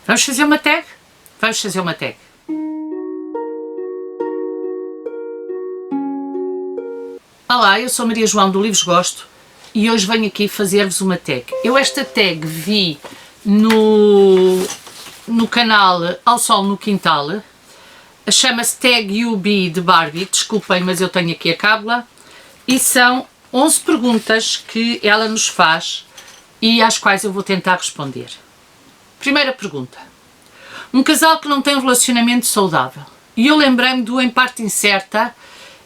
Vamos fazer uma tag? Vamos fazer uma tag. Olá, eu sou Maria João do Livros Gosto e hoje venho aqui fazer-vos uma tag. Eu esta tag vi no canal Ao Sol no Quintal, chama-se Tag UB de Barbie, desculpem, mas eu tenho aqui a cábula, e são 11 perguntas que ela nos faz e às quais eu vou tentar responder. Primeira pergunta. Um casal que não tem um relacionamento saudável. E eu lembrei-me do Em Parte Incerta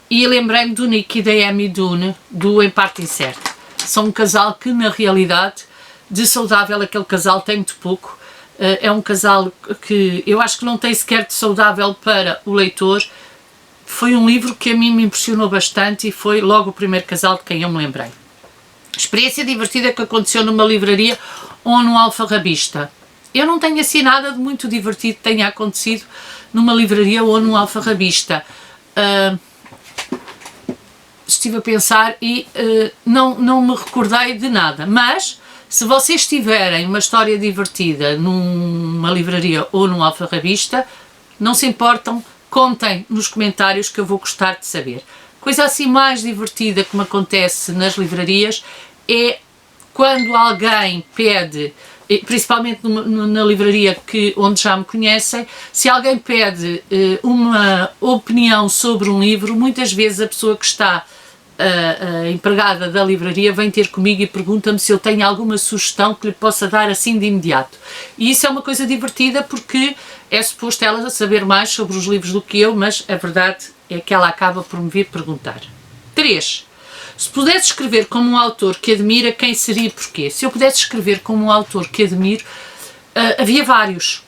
e lembrei-me do Nick e da Amy Dunne do Em Parte Incerta. São um casal que, na realidade, de saudável aquele casal tem muito pouco. É um casal que eu acho que não tem sequer de saudável para o leitor. Foi um livro que a mim me impressionou bastante e foi logo o primeiro casal de quem eu me lembrei. Experiência divertida que aconteceu numa livraria ou num alfarrabista. Eu não tenho assim nada de muito divertido que tenha acontecido numa livraria ou num alfarrabista. Estive a pensar e não me recordei de nada, mas se vocês tiverem uma história divertida numa livraria ou num alfarrabista, não se importam, contem nos comentários que eu vou gostar de saber. Coisa assim mais divertida que me acontece nas livrarias é quando alguém pede, principalmente na livraria onde já me conhecem, se alguém pede uma opinião sobre um livro, muitas vezes a pessoa que está a empregada da livraria vem ter comigo e pergunta-me se eu tenho alguma sugestão que lhe possa dar assim de imediato. E isso é uma coisa divertida porque é suposto ela saber mais sobre os livros do que eu, mas a verdade é que ela acaba por me vir perguntar. 3. Se pudesse escrever como um autor que admira, quem seria e porquê? Se eu pudesse escrever como um autor que admiro, havia vários.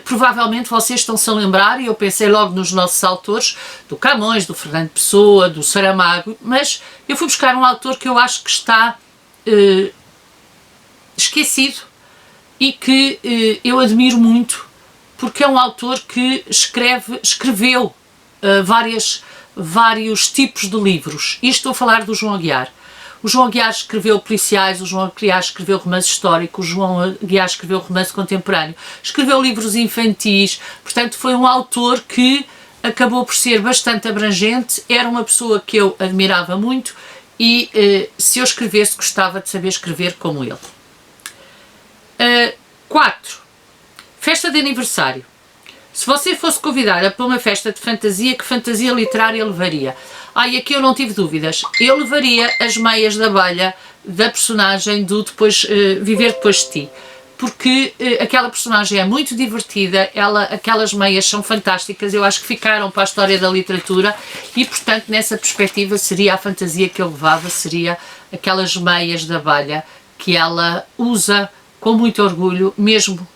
Provavelmente vocês estão-se a lembrar, e eu pensei logo nos nossos autores, do Camões, do Fernando Pessoa, do Saramago, mas eu fui buscar um autor que eu acho que está esquecido e que eu admiro muito, porque é um autor que escreveu vários tipos de livros. E estou a falar do João Aguiar. O João Aguiar escreveu policiais, o João Aguiar escreveu romance histórico, o João Aguiar escreveu romance contemporâneo, escreveu livros infantis, portanto foi um autor que acabou por ser bastante abrangente, era uma pessoa que eu admirava muito e se eu escrevesse gostava de saber escrever como ele. 4. Festa de aniversário. Se você fosse convidada para uma festa de fantasia, que fantasia literária levaria? E aqui eu não tive dúvidas. Eu levaria as meias da abelha da personagem do Viver Depois de Ti. Porque aquela personagem é muito divertida, aquelas meias são fantásticas, eu acho que ficaram para a história da literatura e, portanto, nessa perspectiva seria a fantasia que eu levava, seria aquelas meias da abelha que ela usa com muito orgulho, mesmo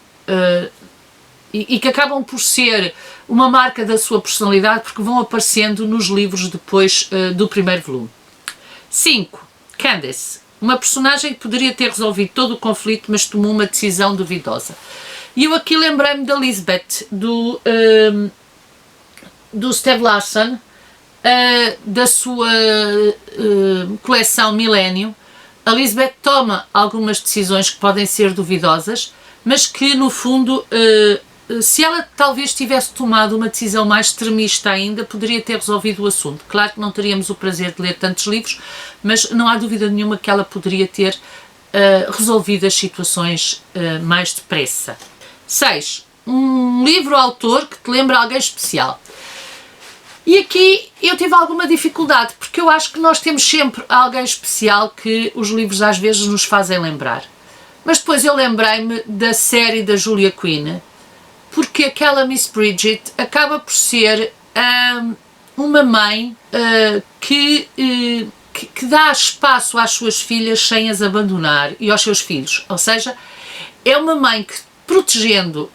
e que acabam por ser uma marca da sua personalidade porque vão aparecendo nos livros depois do primeiro volume. 5. Candace, uma personagem que poderia ter resolvido todo o conflito, mas tomou uma decisão duvidosa. E eu aqui lembrei-me da Lisbeth, do Steve Larson, da sua coleção Millennium. A Lisbeth toma algumas decisões que podem ser duvidosas, mas que no fundo se ela talvez tivesse tomado uma decisão mais extremista ainda, poderia ter resolvido o assunto. Claro que não teríamos o prazer de ler tantos livros, mas não há dúvida nenhuma que ela poderia ter resolvido as situações mais depressa. 6. Um livro-autor que te lembra alguém especial. E aqui eu tive alguma dificuldade, porque eu acho que nós temos sempre alguém especial que os livros às vezes nos fazem lembrar. Mas depois eu lembrei-me da série da Julia Quinn, porque aquela Miss Bridget acaba por ser uma mãe que dá espaço às suas filhas sem as abandonar e aos seus filhos. Ou seja, é uma mãe que, protegendo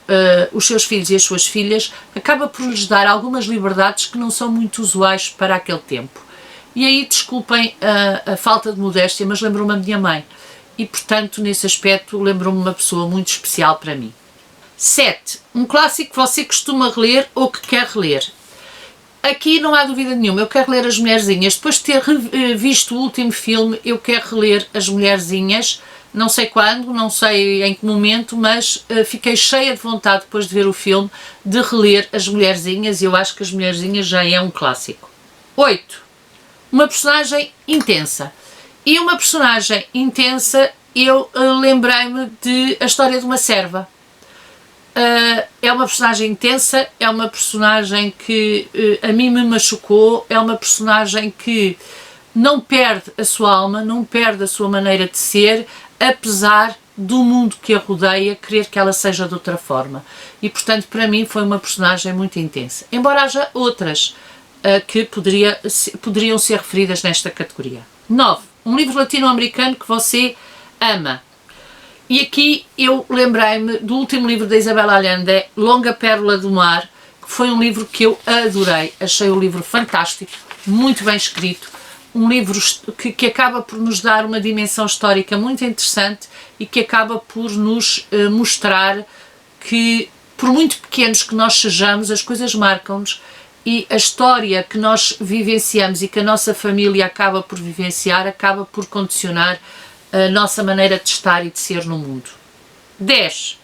os seus filhos e as suas filhas, acaba por lhes dar algumas liberdades que não são muito usuais para aquele tempo. E aí, desculpem a falta de modéstia, mas lembro-me a minha mãe. E, portanto, nesse aspecto, lembro-me uma pessoa muito especial para mim. 7. Um clássico que você costuma reler ou que quer reler. Aqui não há dúvida nenhuma, eu quero ler As Mulherzinhas. Depois de ter visto o último filme, eu quero reler As Mulherzinhas, não sei quando, não sei em que momento, mas fiquei cheia de vontade depois de ver o filme de reler As Mulherzinhas, e eu acho que As Mulherzinhas já é um clássico. 8. Uma personagem intensa. E uma personagem intensa, eu lembrei-me de A História de uma Serva. É uma personagem intensa, é uma personagem que a mim me machucou, é uma personagem que não perde a sua alma, não perde a sua maneira de ser, apesar do mundo que a rodeia querer que ela seja de outra forma. E, portanto, para mim foi uma personagem muito intensa. Embora haja outras que poderiam ser referidas nesta categoria. 9. Um livro latino-americano que você ama. E aqui eu lembrei-me do último livro da Isabel Allende, Longa Pérola do Mar, que foi um livro que eu adorei. Achei o livro fantástico, muito bem escrito, um livro que acaba por nos dar uma dimensão histórica muito interessante e que acaba por nos mostrar que, por muito pequenos que nós sejamos, as coisas marcam-nos, e a história que nós vivenciamos e que a nossa família acaba por vivenciar, acaba por condicionar a nossa maneira de estar e de ser no mundo. 10.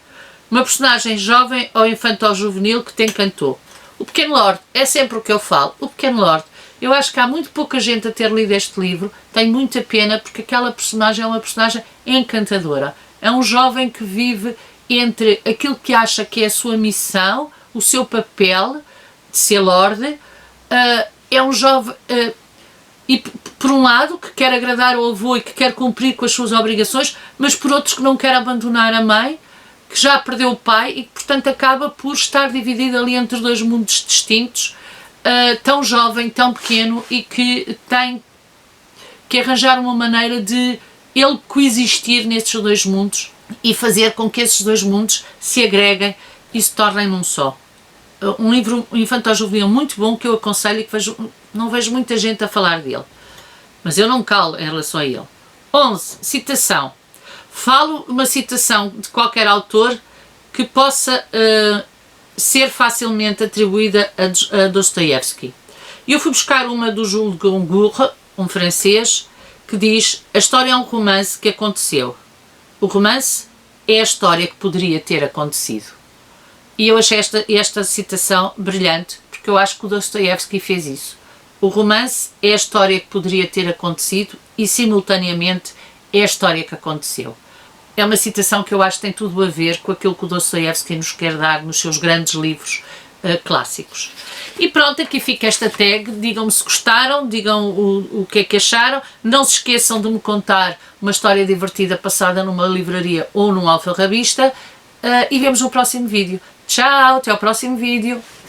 Uma personagem jovem ou infantil-juvenil que te encantou. O Pequeno Lord, é sempre o que eu falo. O Pequeno Lord, eu acho que há muito pouca gente a ter lido este livro, tenho muita pena porque aquela personagem é uma personagem encantadora. É um jovem que vive entre aquilo que acha que é a sua missão, o seu papel de ser Lorde, é um jovem... e por um lado que quer agradar ao avô e que quer cumprir com as suas obrigações, mas por outros que não quer abandonar a mãe, que já perdeu o pai e que portanto acaba por estar dividido ali entre dois mundos distintos, tão jovem, tão pequeno, e que tem que arranjar uma maneira de ele coexistir nesses dois mundos e fazer com que esses dois mundos se agreguem e se tornem num só. Um livro infantil-juvenil muito bom que eu aconselho e que não vejo muita gente a falar dele, mas eu não me calo em relação a ele. 11. Citação. Falo uma citação de qualquer autor que possa ser facilmente atribuída a Dostoiévski. Eu fui buscar uma do Jules Goncourt, um francês, que diz: a história é um romance que aconteceu. O romance é a história que poderia ter acontecido. E eu achei esta citação brilhante, porque eu acho que o Dostoiévski fez isso. O romance é a história que poderia ter acontecido e, simultaneamente, é a história que aconteceu. É uma citação que eu acho que tem tudo a ver com aquilo que o Dostoiévski nos quer dar nos seus grandes livros clássicos. E pronto, aqui fica esta tag. Digam-me se gostaram, digam o que é que acharam. Não se esqueçam de me contar uma história divertida passada numa livraria ou num alfarrabista. E vemos no próximo vídeo. Tchau, até ao próximo vídeo.